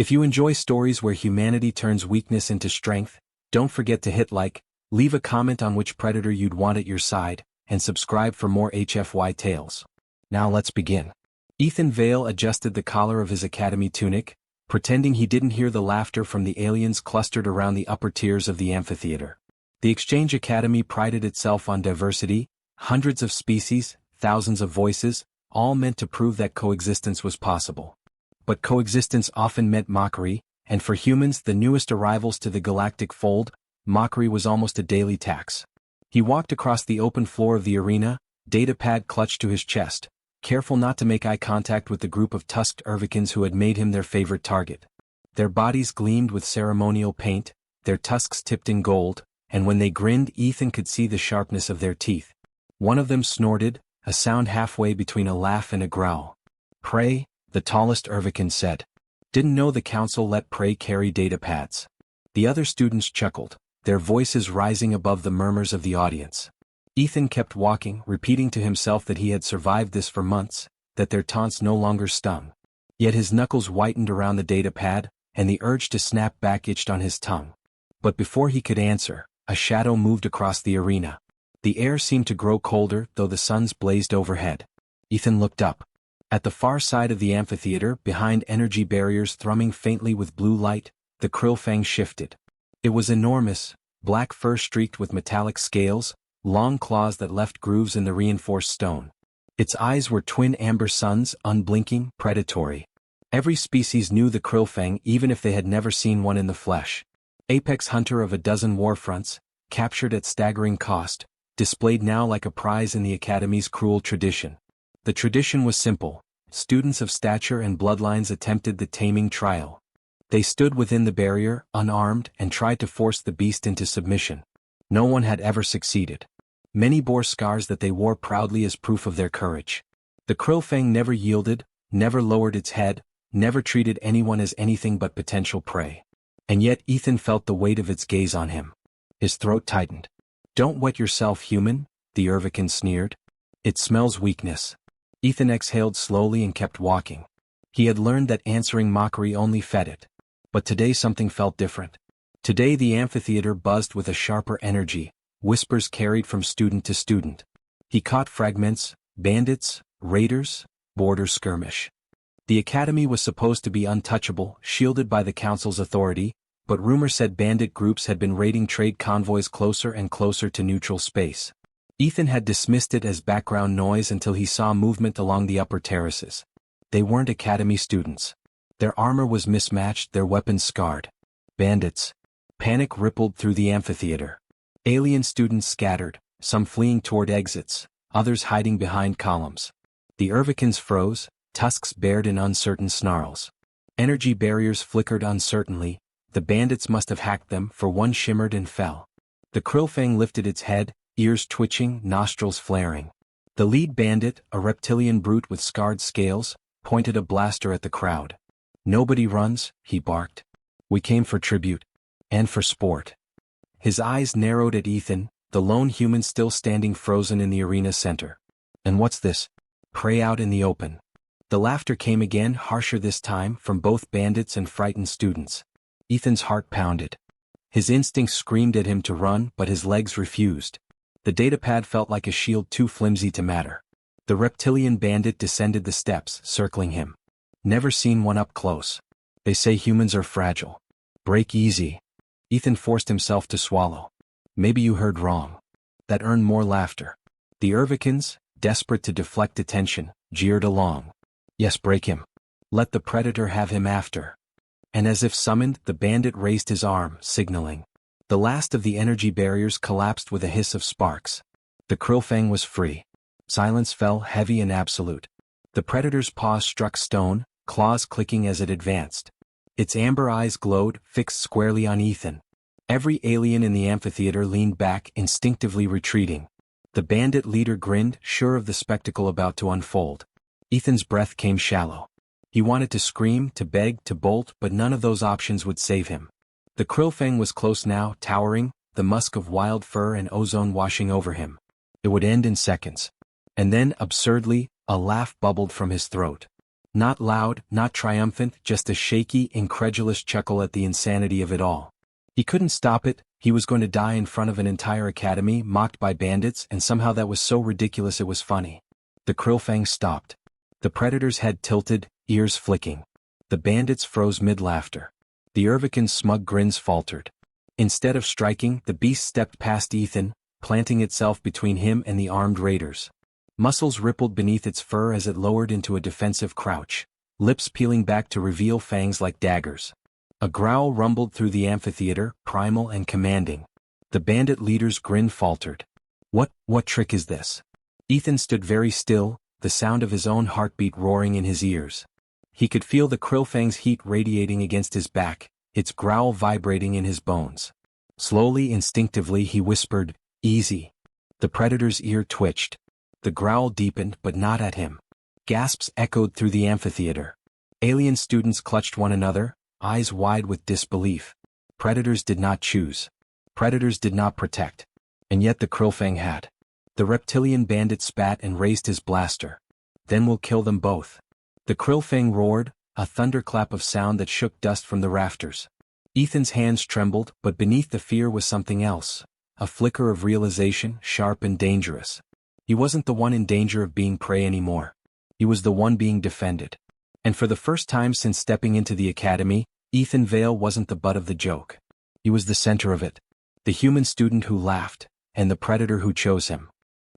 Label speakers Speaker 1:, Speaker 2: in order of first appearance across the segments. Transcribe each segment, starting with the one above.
Speaker 1: If you enjoy stories where humanity turns weakness into strength, don't forget to hit like, leave a comment on which predator you'd want at your side, and subscribe for more HFY tales. Now let's begin. Ethan Vale adjusted the collar of his academy tunic, pretending he didn't hear the laughter from the aliens clustered around the upper tiers of the amphitheater. The Exchange Academy prided itself on diversity, hundreds of species, thousands of voices, all meant to prove that coexistence was possible. But coexistence often meant mockery, and for humans, the newest arrivals to the galactic fold, mockery was almost a daily tax. He walked across the open floor of the arena, datapad clutched to his chest, careful not to make eye contact with the group of tusked Urvikins who had made him their favorite target. Their bodies gleamed with ceremonial paint, their tusks tipped in gold, and when they grinned, Ethan could see the sharpness of their teeth. One of them snorted, a sound halfway between a laugh and a growl. "Prey," the tallest Urvikin said. "Didn't know the council let prey carry datapads." The other students chuckled, their voices rising above the murmurs of the audience. Ethan kept walking, repeating to himself that he had survived this for months, that their taunts no longer stung. Yet his knuckles whitened around the datapad, and the urge to snap back itched on his tongue. But before he could answer, a shadow moved across the arena. The air seemed to grow colder, though the suns blazed overhead. Ethan looked up. At the far side of the amphitheater, behind energy barriers thrumming faintly with blue light, the Krillfang shifted. It was enormous, black fur streaked with metallic scales, long claws that left grooves in the reinforced stone. Its eyes were twin amber suns, unblinking, predatory. Every species knew the Krillfang even if they had never seen one in the flesh. Apex hunter of a dozen warfronts, captured at staggering cost, displayed now like a prize in the Academy's cruel tradition. The tradition was simple. Students of stature and bloodlines attempted the taming trial. They stood within the barrier, unarmed, and tried to force the beast into submission. No one had ever succeeded. Many bore scars that they wore proudly as proof of their courage. The Krillfang never yielded, never lowered its head, never treated anyone as anything but potential prey. And yet Ethan felt the weight of its gaze on him. His throat tightened. "Don't wet yourself, human," the Urvikin sneered. "It smells weakness." Ethan exhaled slowly and kept walking. He had learned that answering mockery only fed it. But today something felt different. Today the amphitheater buzzed with a sharper energy, whispers carried from student to student. He caught fragments, bandits, raiders, border skirmish. The academy was supposed to be untouchable, shielded by the council's authority, but rumor said bandit groups had been raiding trade convoys closer and closer to neutral space. Ethan had dismissed it as background noise until he saw movement along the upper terraces. They weren't academy students. Their armor was mismatched, their weapons scarred. Bandits. Panic rippled through the amphitheater. Alien students scattered, some fleeing toward exits, others hiding behind columns. The Urvikins froze, tusks bared in uncertain snarls. Energy barriers flickered uncertainly. The bandits must have hacked them, for one shimmered and fell. The Krillfang lifted its head, ears twitching, nostrils flaring. The lead bandit, a reptilian brute with scarred scales, pointed a blaster at the crowd. "Nobody runs," he barked. "We came for tribute. And for sport." His eyes narrowed at Ethan, the lone human still standing frozen in the arena center. "And what's this? Prey out in the open." The laughter came again, harsher this time, from both bandits and frightened students. Ethan's heart pounded. His instincts screamed at him to run, but his legs refused. The datapad felt like a shield too flimsy to matter. The reptilian bandit descended the steps, circling him. "Never seen one up close. They say humans are fragile. Break easy." Ethan forced himself to swallow. "Maybe you heard wrong." That earned more laughter. The Urvikins, desperate to deflect attention, jeered along. "Yes, break him. Let the predator have him after." And as if summoned, the bandit raised his arm, signaling. The last of the energy barriers collapsed with a hiss of sparks. The Krillfang was free. Silence fell, heavy and absolute. The predator's paws struck stone, claws clicking as it advanced. Its amber eyes glowed, fixed squarely on Ethan. Every alien in the amphitheater leaned back, instinctively retreating. The bandit leader grinned, sure of the spectacle about to unfold. Ethan's breath came shallow. He wanted to scream, to beg, to bolt, but none of those options would save him. The Krillfang was close now, towering, the musk of wild fur and ozone washing over him. It would end in seconds. And then, absurdly, a laugh bubbled from his throat. Not loud, not triumphant, just a shaky, incredulous chuckle at the insanity of it all. He couldn't stop it. He was going to die in front of an entire academy mocked by bandits, and somehow that was so ridiculous it was funny. The Krillfang stopped. The predator's head tilted, ears flicking. The bandits froze mid-laughter. The Urvican's smug grins faltered. Instead of striking, the beast stepped past Ethan, planting itself between him and the armed raiders. Muscles rippled beneath its fur as it lowered into a defensive crouch, lips peeling back to reveal fangs like daggers. A growl rumbled through the amphitheater, primal and commanding. The bandit leader's grin faltered. What trick is this? Ethan stood very still, the sound of his own heartbeat roaring in his ears. He could feel the Krillfang's heat radiating against his back, its growl vibrating in his bones. Slowly, instinctively, he whispered, "Easy." The predator's ear twitched. The growl deepened, but not at him. Gasps echoed through the amphitheater. Alien students clutched one another, eyes wide with disbelief. Predators did not choose. Predators did not protect. And yet the Krillfang had. The reptilian bandit spat and raised his blaster. "Then we'll kill them both." The Krillfang roared, a thunderclap of sound that shook dust from the rafters. Ethan's hands trembled, but beneath the fear was something else. A flicker of realization, sharp and dangerous. He wasn't the one in danger of being prey anymore. He was the one being defended. And for the first time since stepping into the academy, Ethan Vale wasn't the butt of the joke. He was the center of it. The human student who laughed, and the predator who chose him.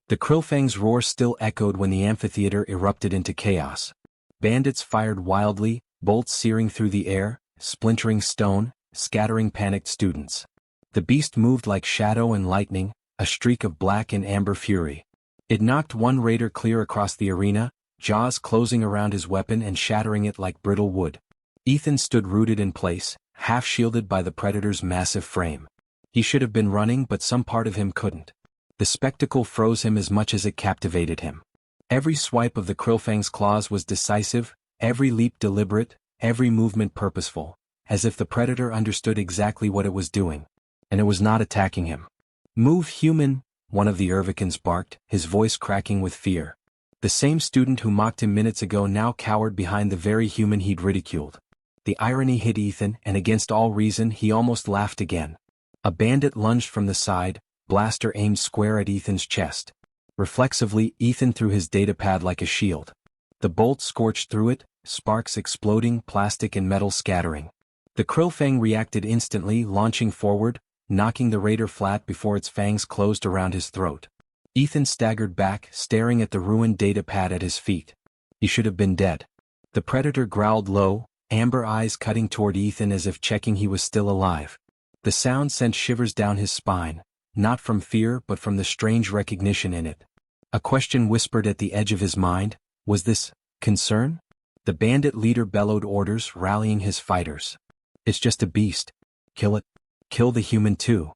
Speaker 1: The Krillfang's roar still echoed when the amphitheater erupted into chaos. Bandits fired wildly, bolts searing through the air, splintering stone, scattering panicked students. The beast moved like shadow and lightning, a streak of black and amber fury. It knocked one raider clear across the arena, jaws closing around his weapon and shattering it like brittle wood. Ethan stood rooted in place, half shielded by the predator's massive frame. He should have been running, but some part of him couldn't. The spectacle froze him as much as it captivated him. Every swipe of the Krillfang's claws was decisive, every leap deliberate, every movement purposeful, as if the predator understood exactly what it was doing. And it was not attacking him. "Move, human," one of the Urvicans barked, his voice cracking with fear. The same student who mocked him minutes ago now cowered behind the very human he'd ridiculed. The irony hit Ethan, and against all reason he almost laughed again. A bandit lunged from the side, blaster aimed square at Ethan's chest. Reflexively, Ethan threw his datapad like a shield. The bolt scorched through it, sparks exploding, plastic and metal scattering. The Krillfang reacted instantly, launching forward, knocking the raider flat before its fangs closed around his throat. Ethan staggered back, staring at the ruined datapad at his feet. He should have been dead. The predator growled low, amber eyes cutting toward Ethan as if checking he was still alive. The sound sent shivers down his spine, not from fear but from the strange recognition in it. A question whispered at the edge of his mind, was this concern? The bandit leader bellowed orders, rallying his fighters. "It's just a beast. Kill it. Kill the human too."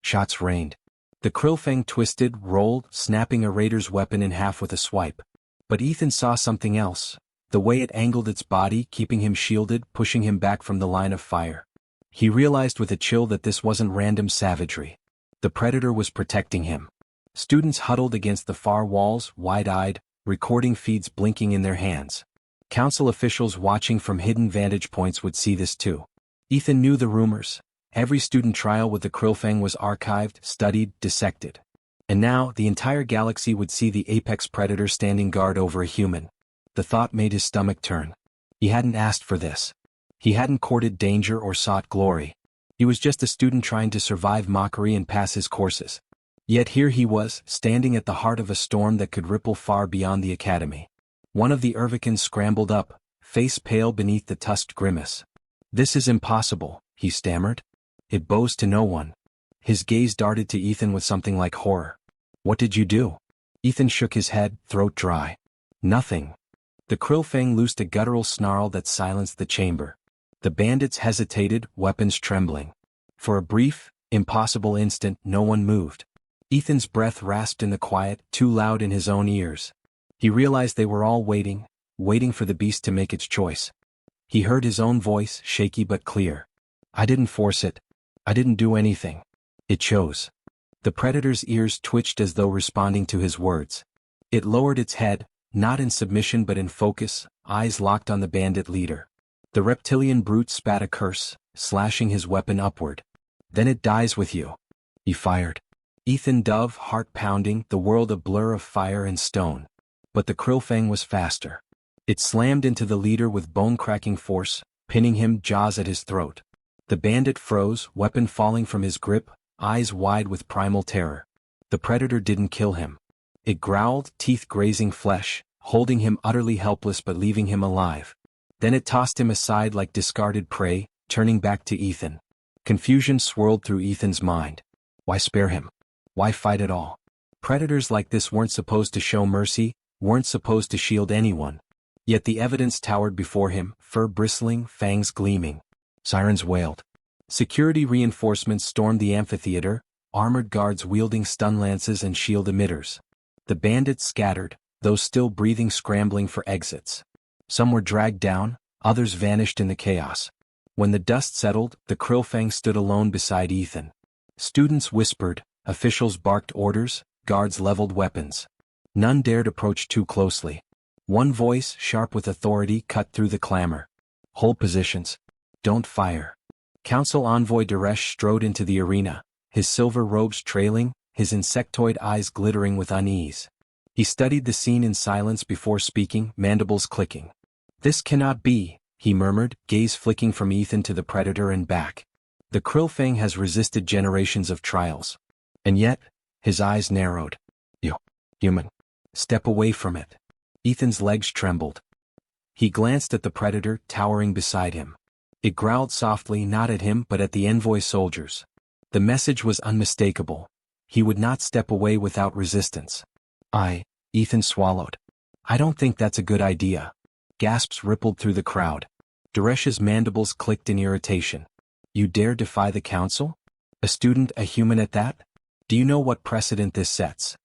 Speaker 1: Shots rained. The Krillfang twisted, rolled, snapping a raider's weapon in half with a swipe. But Ethan saw something else, the way it angled its body, keeping him shielded, pushing him back from the line of fire. He realized with a chill that this wasn't random savagery. The predator was protecting him. Students huddled against the far walls, wide-eyed, recording feeds blinking in their hands. Council officials watching from hidden vantage points would see this too. Ethan knew the rumors. Every student trial with the Krillfang was archived, studied, dissected. And now, the entire galaxy would see the apex predator standing guard over a human. The thought made his stomach turn. He hadn't asked for this. He hadn't courted danger or sought glory. He was just a student trying to survive mockery and pass his courses. Yet here he was, standing at the heart of a storm that could ripple far beyond the academy. One of the Urvicans scrambled up, face pale beneath the tusked grimace. "This is impossible," he stammered. "It bows to no one." His gaze darted to Ethan with something like horror. "What did you do?" Ethan shook his head, throat dry. "Nothing." The Krillfang loosed a guttural snarl that silenced the chamber. The bandits hesitated, weapons trembling. For a brief, impossible instant, no one moved. Ethan's breath rasped in the quiet, too loud in his own ears. He realized they were all waiting for the beast to make its choice. He heard his own voice, shaky but clear. "I didn't force it. I didn't do anything. It chose." The predator's ears twitched as though responding to his words. It lowered its head, not in submission but in focus, eyes locked on the bandit leader. The reptilian brute spat a curse, slashing his weapon upward. "Then it dies with you." He fired. Ethan dove, heart pounding, the world a blur of fire and stone. But the Krillfang was faster. It slammed into the leader with bone-cracking force, pinning him, jaws at his throat. The bandit froze, weapon falling from his grip, eyes wide with primal terror. The predator didn't kill him. It growled, teeth grazing flesh, holding him utterly helpless but leaving him alive. Then it tossed him aside like discarded prey, turning back to Ethan. Confusion swirled through Ethan's mind. Why spare him? Why fight at all? Predators like this weren't supposed to show mercy, weren't supposed to shield anyone. Yet the evidence towered before him, fur bristling, fangs gleaming. Sirens wailed. Security reinforcements stormed the amphitheater, armored guards wielding stun lances and shield emitters. The bandits scattered, those still breathing scrambling for exits. Some were dragged down, others vanished in the chaos. When the dust settled, the Krillfang stood alone beside Ethan. Students whispered, officials barked orders, guards leveled weapons. None dared approach too closely. One voice, sharp with authority, cut through the clamor. "Hold positions. Don't fire." Council envoy Daresh strode into the arena, his silver robes trailing, his insectoid eyes glittering with unease. He studied the scene in silence before speaking, mandibles clicking. "This cannot be," he murmured, gaze flicking from Ethan to the predator and back. "The Krillfang has resisted generations of trials. And yet," his eyes narrowed. "You, human. Step away from it." Ethan's legs trembled. He glanced at the predator, towering beside him. It growled softly, not at him but at the envoy soldiers. The message was unmistakable. He would not step away without resistance. Ethan swallowed. "I don't think that's a good idea." Gasps rippled through the crowd. Daresh's mandibles clicked in irritation. "You dare defy the council? A student, a human at that? Do you know what precedent this sets?"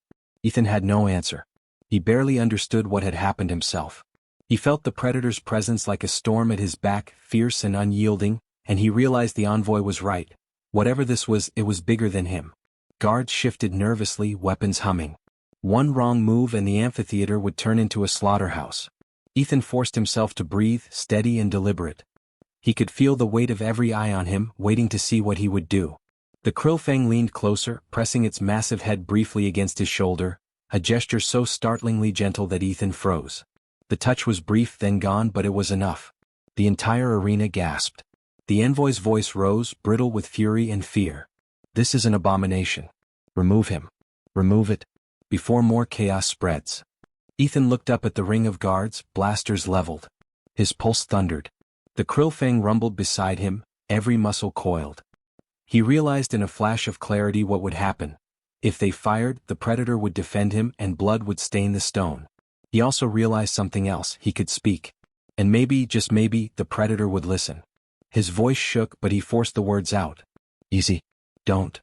Speaker 1: Ethan had no answer. He barely understood what had happened himself. He felt the predator's presence like a storm at his back, fierce and unyielding, and he realized the envoy was right. Whatever this was, it was bigger than him. Guards shifted nervously, weapons humming. One wrong move and the amphitheater would turn into a slaughterhouse. Ethan forced himself to breathe, steady and deliberate. He could feel the weight of every eye on him, waiting to see what he would do. The Krillfang leaned closer, pressing its massive head briefly against his shoulder, a gesture so startlingly gentle that Ethan froze. The touch was brief, then gone, but it was enough. The entire arena gasped. The envoy's voice rose, brittle with fury and fear. "This is an abomination. Remove him. Remove it, before more chaos spreads." Ethan looked up at the ring of guards, blasters leveled. His pulse thundered. The Krillfang rumbled beside him, every muscle coiled. He realized in a flash of clarity what would happen. If they fired, the predator would defend him and blood would stain the stone. He also realized something else: he could speak. And maybe, just maybe, the predator would listen. His voice shook, but he forced the words out. "Easy. Don't."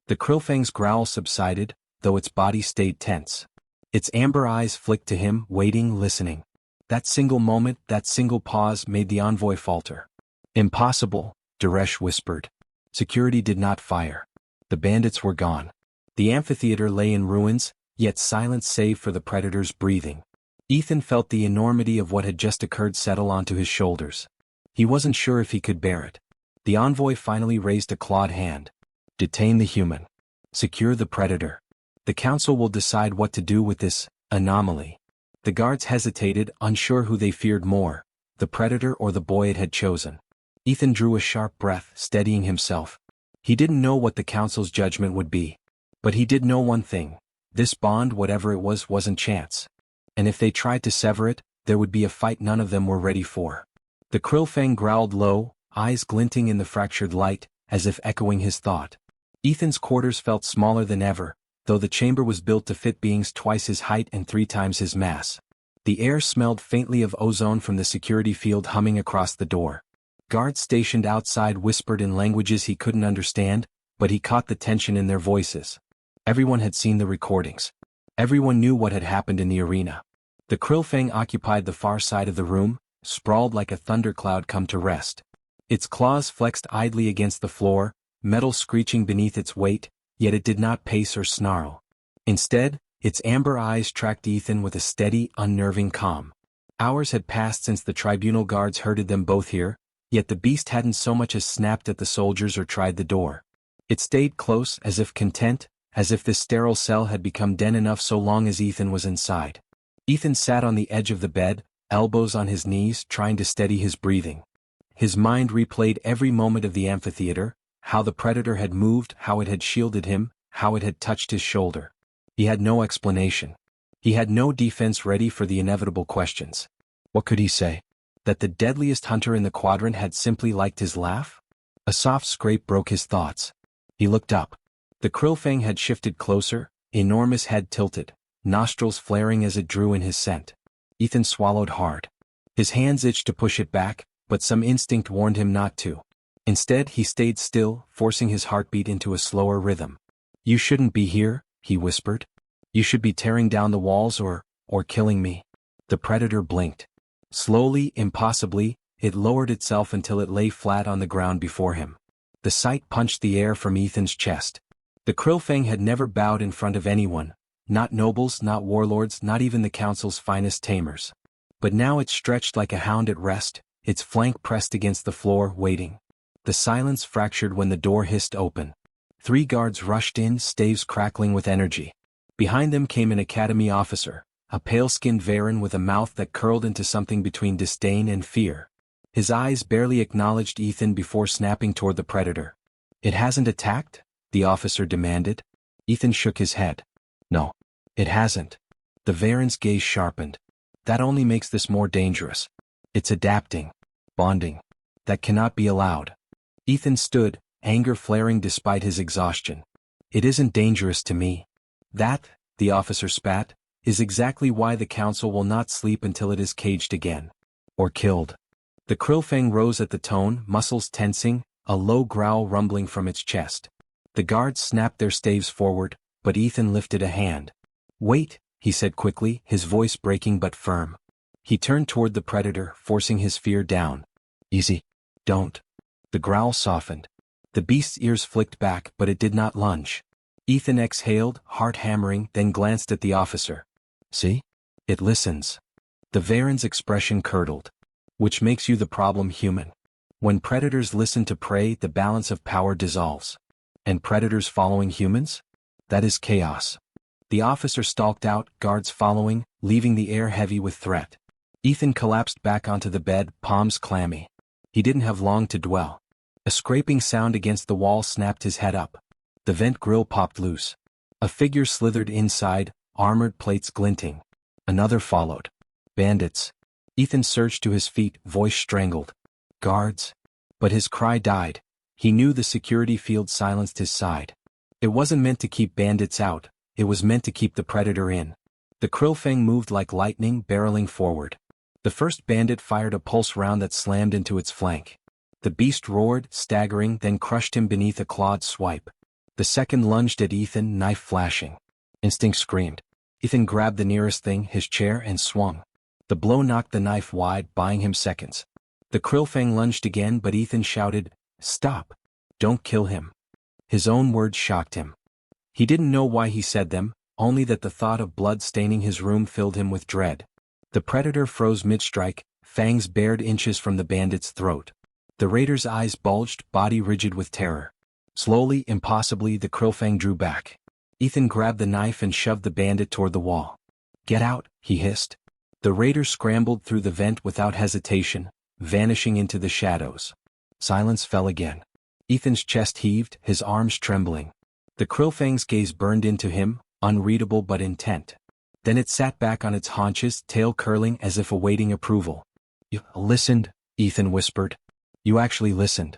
Speaker 1: The Krillfang's growl subsided, though its body stayed tense. Its amber eyes flicked to him, waiting, listening. That single moment, that single pause made the envoy falter. "Impossible," Daresh whispered. Security did not fire. The bandits were gone. The amphitheater lay in ruins, yet silence save for the predator's breathing. Ethan felt the enormity of what had just occurred settle onto his shoulders. He wasn't sure if he could bear it. The envoy finally raised a clawed hand. "Detain the human. Secure the predator. The council will decide what to do with this anomaly." The guards hesitated, unsure who they feared more, the predator or the boy it had chosen. Ethan drew a sharp breath, steadying himself. He didn't know what the council's judgment would be. But he did know one thing: this bond, whatever it was, wasn't chance. And if they tried to sever it, there would be a fight none of them were ready for. The Krillfang growled low, eyes glinting in the fractured light, as if echoing his thought. Ethan's quarters felt smaller than ever, though the chamber was built to fit beings twice his height and 3 times his mass. The air smelled faintly of ozone from the security field humming across the door. Guards stationed outside whispered in languages he couldn't understand, but he caught the tension in their voices. Everyone had seen the recordings. Everyone knew what had happened in the arena. The Krillfang occupied the far side of the room, sprawled like a thundercloud come to rest. Its claws flexed idly against the floor, metal screeching beneath its weight, yet it did not pace or snarl. Instead, its amber eyes tracked Ethan with a steady, unnerving calm. Hours had passed since the tribunal guards herded them both here, yet the beast hadn't so much as snapped at the soldiers or tried the door. It stayed close, as if content, as if this sterile cell had become den enough so long as Ethan was inside. Ethan sat on the edge of the bed, elbows on his knees, trying to steady his breathing. His mind replayed every moment of the amphitheater, how the predator had moved, how it had shielded him, how it had touched his shoulder. He had no explanation. He had no defense ready for the inevitable questions. What could he say? That the deadliest hunter in the quadrant had simply liked his laugh? A soft scrape broke his thoughts. He looked up. The krillfang had shifted closer, enormous head tilted, nostrils flaring as it drew in his scent. Ethan swallowed hard. His hands itched to push it back, but some instinct warned him not to. Instead, he stayed still, forcing his heartbeat into a slower rhythm. "You shouldn't be here," he whispered. "You should be tearing down the walls or killing me." The predator blinked. Slowly, impossibly, it lowered itself until it lay flat on the ground before him. The sight punched the air from Ethan's chest. The krillfang had never bowed in front of anyone, not nobles, not warlords, not even the council's finest tamers. But now it stretched like a hound at rest, its flank pressed against the floor, waiting. The silence fractured when the door hissed open. 3 guards rushed in, staves crackling with energy. Behind them came an academy officer, a pale-skinned Varan with a mouth that curled into something between disdain and fear. His eyes barely acknowledged Ethan before snapping toward the predator. "It hasn't attacked?" the officer demanded. Ethan shook his head. "No, it hasn't." The Varan's gaze sharpened. "That only makes this more dangerous. It's adapting. Bonding. That cannot be allowed." Ethan stood, anger flaring despite his exhaustion. "It isn't dangerous to me." "That," the officer spat, "is exactly why the council will not sleep until it is caged again. Or killed." The krillfang rose at the tone, muscles tensing, a low growl rumbling from its chest. The guards snapped their staves forward, but Ethan lifted a hand. "Wait," he said quickly, his voice breaking but firm. He turned toward the predator, forcing his fear down. "Easy. Don't." The growl softened. The beast's ears flicked back, but it did not lunge. Ethan exhaled, heart hammering, then glanced at the officer. "See? It listens." The Varan's expression curdled. "Which makes you the problem, human. When predators listen to prey, the balance of power dissolves. And predators following humans? That is chaos." The officer stalked out, guards following, leaving the air heavy with threat. Ethan collapsed back onto the bed, palms clammy. He didn't have long to dwell. A scraping sound against the wall snapped his head up. The vent grill popped loose. A figure slithered inside, armored plates glinting. Another followed. Bandits. Ethan surged to his feet, voice strangled. Guards. But his cry died. He knew the security field silenced his side. It wasn't meant to keep bandits out, it was meant to keep the predator in. The krillfang moved like lightning, barreling forward. The first bandit fired a pulse round that slammed into its flank. The beast roared, staggering, then crushed him beneath a clawed swipe. The second lunged at Ethan, knife flashing. Instinct screamed. Ethan grabbed the nearest thing, his chair, and swung. The blow knocked the knife wide, buying him seconds. The krillfang lunged again, but Ethan shouted, "Stop! Don't kill him." His own words shocked him. He didn't know why he said them, only that the thought of blood staining his room filled him with dread. The predator froze mid-strike, fangs bared inches from the bandit's throat. The raider's eyes bulged, body rigid with terror. Slowly, impossibly, the krillfang drew back. Ethan grabbed the knife and shoved the bandit toward the wall. "Get out," he hissed. The raider scrambled through the vent without hesitation, vanishing into the shadows. Silence fell again. Ethan's chest heaved, his arms trembling. The krillfang's gaze burned into him, unreadable but intent. Then it sat back on its haunches, tail curling as if awaiting approval. "You listened," Ethan whispered. "You actually listened."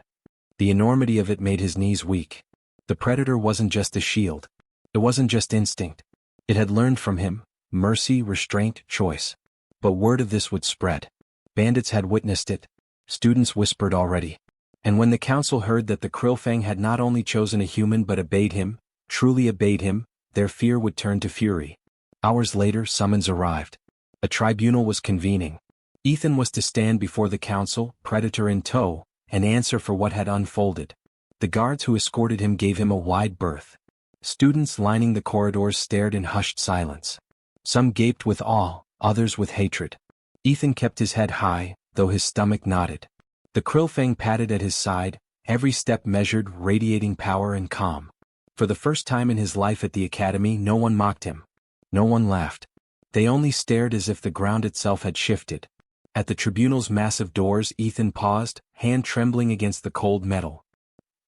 Speaker 1: The enormity of it made his knees weak. The predator wasn't just a shield. It wasn't just instinct. It had learned from him, mercy, restraint, choice. But word of this would spread. Bandits had witnessed it. Students whispered already. And when the council heard that the krillfang had not only chosen a human but obeyed him, truly obeyed him, their fear would turn to fury. Hours later, summons arrived. A tribunal was convening. Ethan was to stand before the council, predator in tow, and answer for what had unfolded. The guards who escorted him gave him a wide berth. Students lining the corridors stared in hushed silence. Some gaped with awe, others with hatred. Ethan kept his head high, though his stomach nodded. The Krillfang padded at his side, every step measured, radiating power and calm. For the first time in his life at the academy, no one mocked him. No one laughed. They only stared as if the ground itself had shifted. At the tribunal's massive doors, Ethan paused, hand trembling against the cold metal.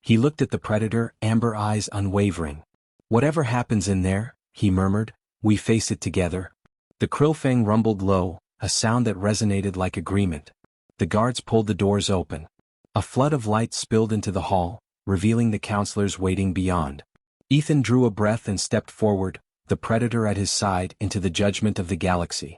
Speaker 1: He looked at the predator, amber eyes unwavering. "Whatever happens in there," he murmured, "we face it together." The Krillfang rumbled low, a sound that resonated like agreement. The guards pulled the doors open. A flood of light spilled into the hall, revealing the counselors waiting beyond. Ethan drew a breath and stepped forward, the predator at his side, into the judgment of the galaxy.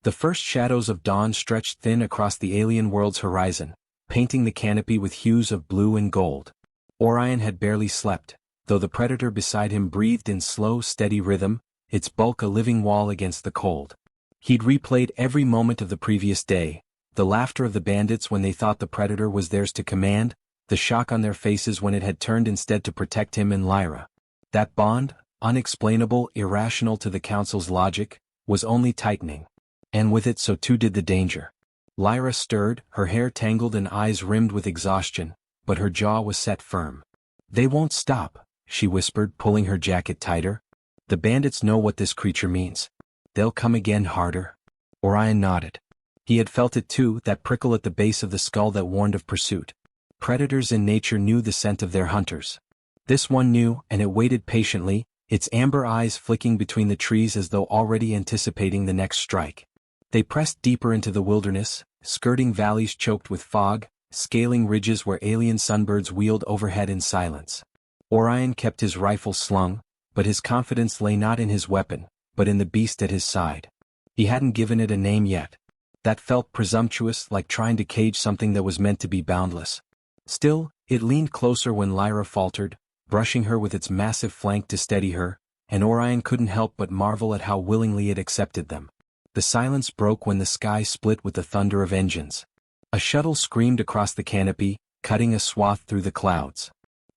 Speaker 1: The first shadows of dawn stretched thin across the alien world's horizon, painting the canopy with hues of blue and gold. Orion had barely slept, though the predator beside him breathed in slow, steady rhythm, its bulk a living wall against the cold. He'd replayed every moment of the previous day, the laughter of the bandits when they thought the predator was theirs to command, the shock on their faces when it had turned instead to protect him and Lyra. That bond, unexplainable, irrational to the council's logic, was only tightening. And with it so too did the danger. Lyra stirred, her hair tangled and eyes rimmed with exhaustion, but her jaw was set firm. "They won't stop," she whispered, pulling her jacket tighter. "The bandits know what this creature means. They'll come again harder." Orion nodded. He had felt it too, that prickle at the base of the skull that warned of pursuit. Predators in nature knew the scent of their hunters. This one knew, and it waited patiently, its amber eyes flicking between the trees as though already anticipating the next strike. They pressed deeper into the wilderness, skirting valleys choked with fog, scaling ridges where alien sunbirds wheeled overhead in silence. Orion kept his rifle slung, but his confidence lay not in his weapon, but in the beast at his side. He hadn't given it a name yet. That felt presumptuous, like trying to cage something that was meant to be boundless. Still, it leaned closer when Lyra faltered, brushing her with its massive flank to steady her, and Orion couldn't help but marvel at how willingly it accepted them. The silence broke when the sky split with the thunder of engines. A shuttle screamed across the canopy, cutting a swath through the clouds.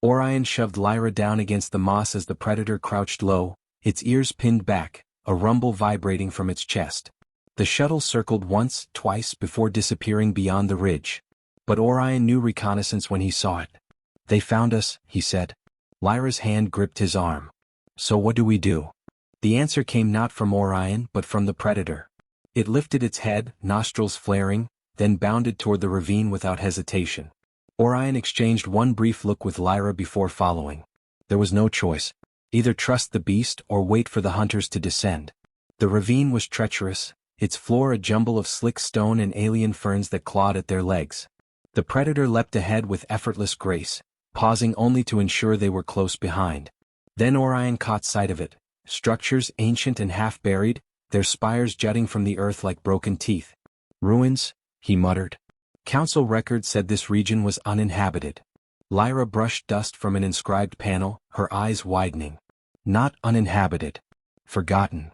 Speaker 1: Orion shoved Lyra down against the moss as the predator crouched low, its ears pinned back, a rumble vibrating from its chest. The shuttle circled once, twice before disappearing beyond the ridge. But Orion knew reconnaissance when he saw it. "They found us," he said. Lyra's hand gripped his arm. "So what do we do?" The answer came not from Orion but from the predator. It lifted its head, nostrils flaring, then bounded toward the ravine without hesitation. Orion exchanged one brief look with Lyra before following. There was no choice. Either trust the beast or wait for the hunters to descend. The ravine was treacherous, its floor a jumble of slick stone and alien ferns that clawed at their legs. The predator leapt ahead with effortless grace, pausing only to ensure they were close behind. Then Orion caught sight of it, structures ancient and half-buried, their spires jutting from the earth like broken teeth. "Ruins," he muttered. Council records said this region was uninhabited. Lyra brushed dust from an inscribed panel, her eyes widening. "Not uninhabited. Forgotten."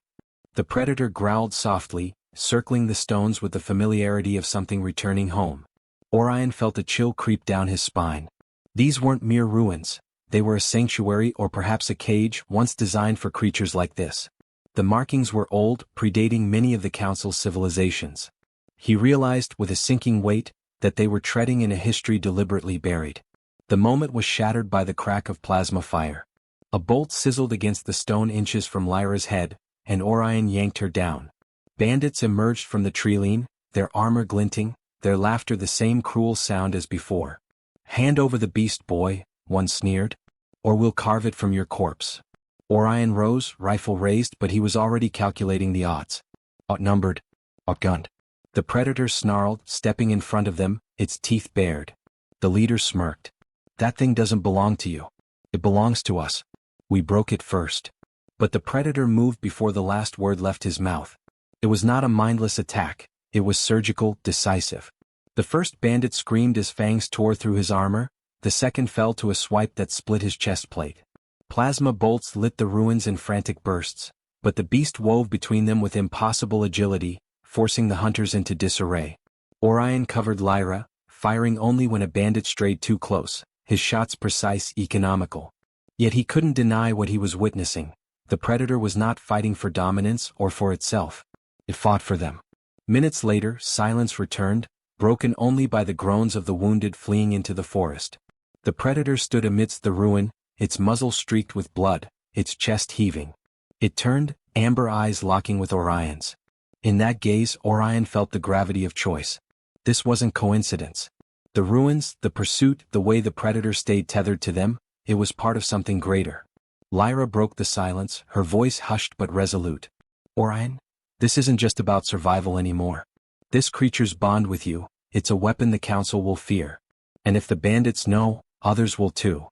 Speaker 1: The predator growled softly, circling the stones with the familiarity of something returning home. Orion felt a chill creep down his spine. These weren't mere ruins. They were a sanctuary or perhaps a cage once designed for creatures like this. The markings were old, predating many of the Council's civilizations. He realized with a sinking weight that they were treading in a history deliberately buried. The moment was shattered by the crack of plasma fire. A bolt sizzled against the stone inches from Lyra's head, and Orion yanked her down. Bandits emerged from the treeline, their armor glinting, their laughter the same cruel sound as before. "Hand over the beast, boy," one sneered, "or we'll carve it from your corpse." Orion rose, rifle raised, but he was already calculating the odds. Outnumbered. Outgunned. The predator snarled, stepping in front of them, its teeth bared. The leader smirked. "That thing doesn't belong to you. It belongs to us. We broke it first." But the predator moved before the last word left his mouth. It was not a mindless attack, it was surgical, decisive. The first bandit screamed as fangs tore through his armor, the second fell to a swipe that split his chest plate. Plasma bolts lit the ruins in frantic bursts, but the beast wove between them with impossible agility, forcing the hunters into disarray. Orion covered Lyra, firing only when a bandit strayed too close, his shots precise, economical. Yet he couldn't deny what he was witnessing. The predator was not fighting for dominance or for itself. It fought for them. Minutes later, silence returned, broken only by the groans of the wounded fleeing into the forest. The predator stood amidst the ruin, its muzzle streaked with blood, its chest heaving. It turned, amber eyes locking with Orion's. In that gaze, Orion felt the gravity of choice. This wasn't coincidence. The ruins, the pursuit, the way the predator stayed tethered to them, it was part of something greater. Lyra broke the silence, her voice hushed but resolute. Orion, this isn't just about survival anymore. This creature's bond with you, it's a weapon the Council will fear. And if the bandits know, others will too.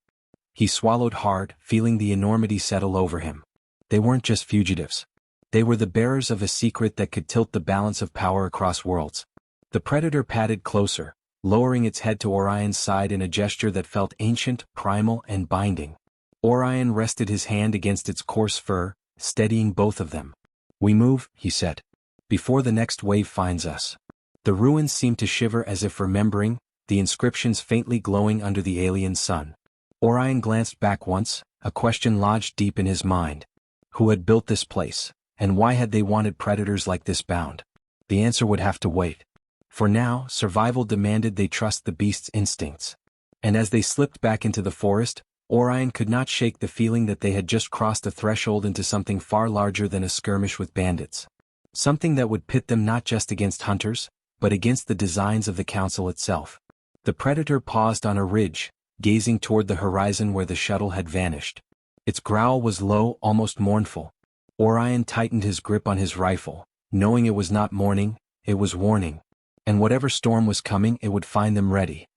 Speaker 1: He swallowed hard, feeling the enormity settle over him. They weren't just fugitives. They were the bearers of a secret that could tilt the balance of power across worlds. The predator padded closer, lowering its head to Orion's side in a gesture that felt ancient, primal, and binding. Orion rested his hand against its coarse fur, steadying both of them. We move, he said. Before the next wave finds us. The ruins seemed to shiver as if remembering, the inscriptions faintly glowing under the alien sun. Orion glanced back once, a question lodged deep in his mind. Who had built this place, and why had they wanted predators like this bound? The answer would have to wait. For now, survival demanded they trust the beast's instincts. And as they slipped back into the forest, Orion could not shake the feeling that they had just crossed a threshold into something far larger than a skirmish with bandits. Something that would pit them not just against hunters, but against the designs of the Council itself. The predator paused on a ridge, gazing toward the horizon where the shuttle had vanished. Its growl was low, almost mournful. Orion tightened his grip on his rifle, knowing it was not mourning, it was warning. And whatever storm was coming, it would find them ready.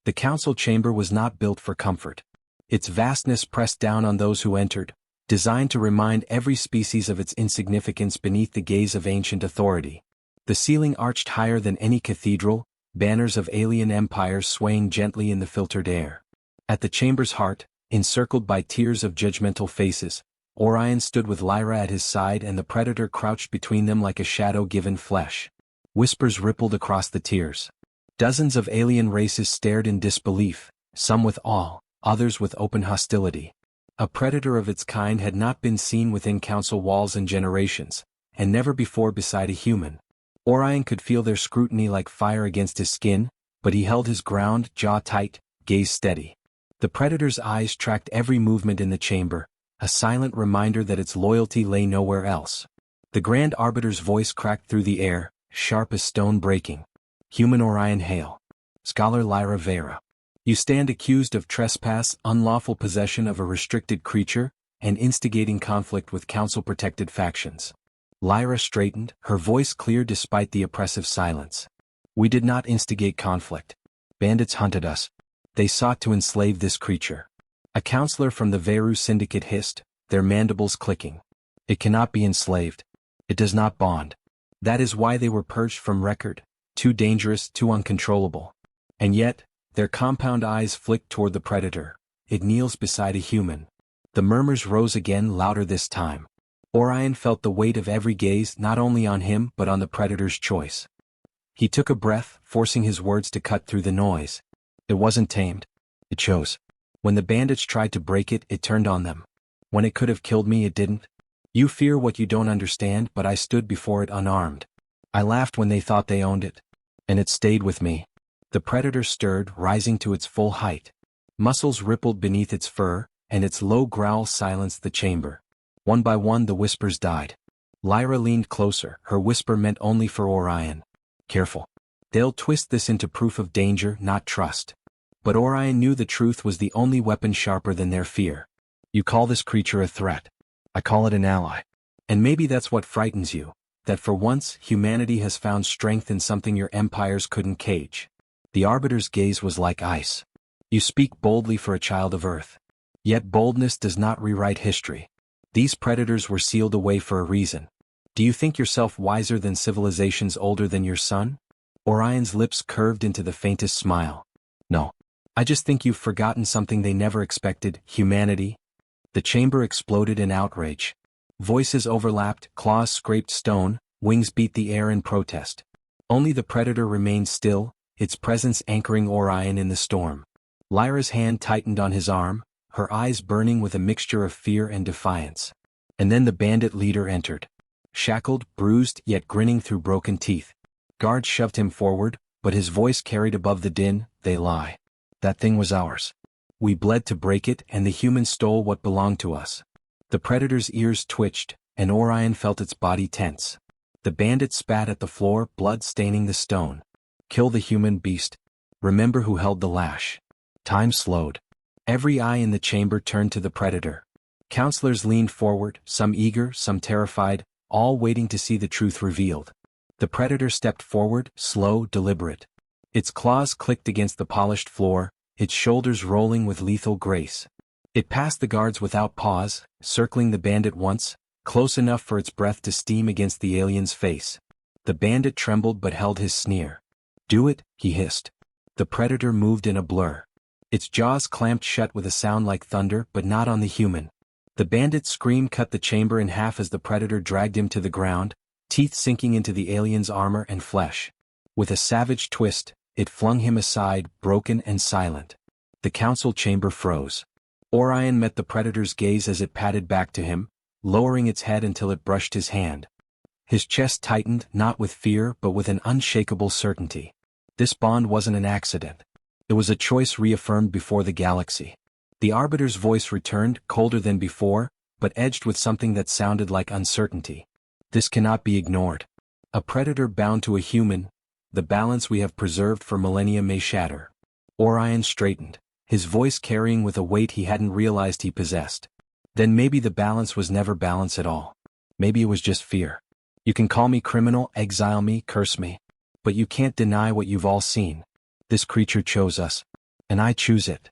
Speaker 1: The Council chamber was not built for comfort. Its vastness pressed down on those who entered, designed to remind every species of its insignificance beneath the gaze of ancient authority. The ceiling arched higher than any cathedral, banners of alien empires swaying gently in the filtered air. At the chamber's heart, encircled by tiers of judgmental faces, Orion stood with Lyra at his side and the predator crouched between them like a shadow given flesh. Whispers rippled across the tiers. Dozens of alien races stared in disbelief, some with awe, others with open hostility. A predator of its kind had not been seen within Council walls in generations, and never before beside a human. Orion could feel their scrutiny like fire against his skin, but he held his ground, jaw tight, gaze steady. The predator's eyes tracked every movement in the chamber, a silent reminder that its loyalty lay nowhere else. The Grand Arbiter's voice cracked through the air, sharp as stone breaking. Human Orion hail. Scholar Lyra Vera. You stand accused of trespass, unlawful possession of a restricted creature, and instigating conflict with Council-protected factions. Lyra straightened, her voice clear despite the oppressive silence. We did not instigate conflict. Bandits hunted us. They sought to enslave this creature. A counselor from the Veru Syndicate hissed, their mandibles clicking. It cannot be enslaved. It does not bond. That is why they were purged from record, too dangerous, too uncontrollable. And yet, their compound eyes flicked toward the predator. It kneels beside a human. The murmurs rose again, louder this time. Orion felt the weight of every gaze not only on him but on the predator's choice. He took a breath, forcing his words to cut through the noise. It wasn't tamed. It chose. When the bandits tried to break it, it turned on them. When it could have killed me, it didn't. You fear what you don't understand, but I stood before it unarmed. I laughed when they thought they owned it. And it stayed with me. The predator stirred, rising to its full height. Muscles rippled beneath its fur, and its low growl silenced the chamber. One by one the whispers died. Lyra leaned closer, her whisper meant only for Orion. Careful. They'll twist this into proof of danger, not trust. But Orion knew the truth was the only weapon sharper than their fear. You call this creature a threat. I call it an ally. And maybe that's what frightens you, that for once humanity has found strength in something your empires couldn't cage. The Arbiter's gaze was like ice. You speak boldly for a child of Earth. Yet boldness does not rewrite history. These predators were sealed away for a reason. Do you think yourself wiser than civilizations older than your sun? Orion's lips curved into the faintest smile. No. I just think you've forgotten something they never expected, humanity. The chamber exploded in outrage. Voices overlapped, claws scraped stone, wings beat the air in protest. Only the predator remained still, its presence anchoring Orion in the storm. Lyra's hand tightened on his arm, her eyes burning with a mixture of fear and defiance. And then the bandit leader entered. Shackled, bruised, yet grinning through broken teeth. Guards shoved him forward, but his voice carried above the din, "They lie. That thing was ours. We bled to break it, and the humans stole what belonged to us." The predator's ears twitched, and Orion felt its body tense. The bandit spat at the floor, blood staining the stone. "Kill the human beast. Remember who held the lash." Time slowed. Every eye in the chamber turned to the predator. Counselors leaned forward, some eager, some terrified, all waiting to see the truth revealed. The predator stepped forward, slow, deliberate. Its claws clicked against the polished floor, its shoulders rolling with lethal grace. It passed the guards without pause, circling the bandit once, close enough for its breath to steam against the alien's face. The bandit trembled but held his sneer. "Do it," he hissed. The predator moved in a blur. Its jaws clamped shut with a sound like thunder, but not on the human. The bandit's scream cut the chamber in half as the predator dragged him to the ground, teeth sinking into the alien's armor and flesh. With a savage twist, it flung him aside, broken and silent. The council chamber froze. Orion met the predator's gaze as it padded back to him, lowering its head until it brushed his hand. His chest tightened, not with fear but with an unshakable certainty. This bond wasn't an accident. It was a choice reaffirmed before the galaxy. The Arbiter's voice returned, colder than before, but edged with something that sounded like uncertainty. "This cannot be ignored. A predator bound to a human, the balance we have preserved for millennia may shatter." Orion straightened, his voice carrying with a weight he hadn't realized he possessed. Then maybe the balance was never balance at all. Maybe it was just fear. "You can call me criminal, exile me, curse me. But you can't deny what you've all seen. This creature chose us. And I choose it."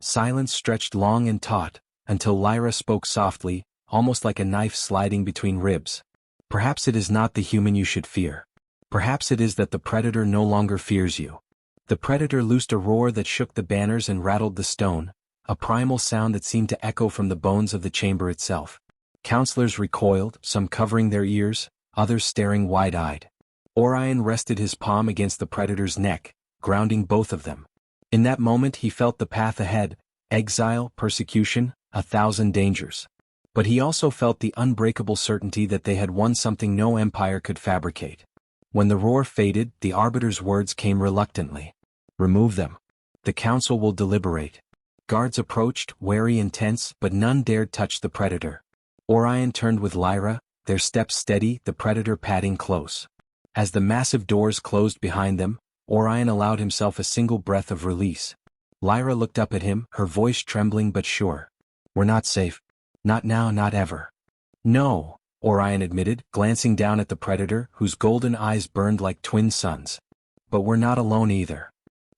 Speaker 1: Silence stretched long and taut, until Lyra spoke softly, almost like a knife sliding between ribs. "Perhaps it is not the human you should fear. Perhaps it is that the predator no longer fears you." The predator loosed a roar that shook the banners and rattled the stone, a primal sound that seemed to echo from the bones of the chamber itself. Counselors recoiled, some covering their ears, others staring wide-eyed. Orion rested his palm against the predator's neck, grounding both of them. In that moment he felt the path ahead, exile, persecution, 1,000 dangers. But he also felt the unbreakable certainty that they had won something no empire could fabricate. When the roar faded, the Arbiter's words came reluctantly. "Remove them. The council will deliberate." Guards approached, wary and tense, but none dared touch the predator. Orion turned with Lyra, their steps steady, the predator padding close. As the massive doors closed behind them, Orion allowed himself a single breath of release. Lyra looked up at him, her voice trembling but sure. "We're not safe. Not now, not ever." "No," Orion admitted, glancing down at the predator, whose golden eyes burned like twin suns. "But we're not alone either."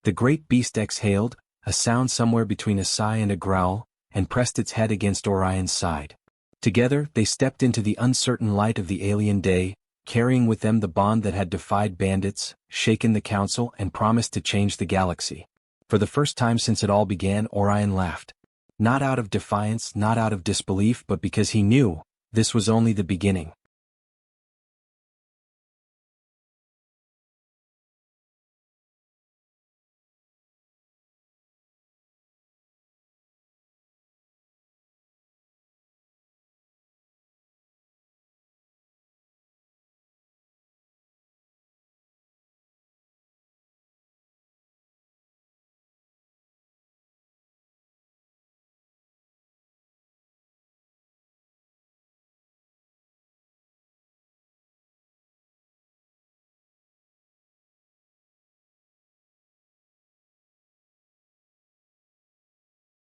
Speaker 1: The great beast exhaled, a sound somewhere between a sigh and a growl, and pressed its head against Orion's side. Together, they stepped into the uncertain light of the alien day, carrying with them the bond that had defied bandits, shaken the council, and promised to change the galaxy. For the first time since it all began, Orion laughed. Not out of defiance, not out of disbelief, but because he knew this was only the beginning.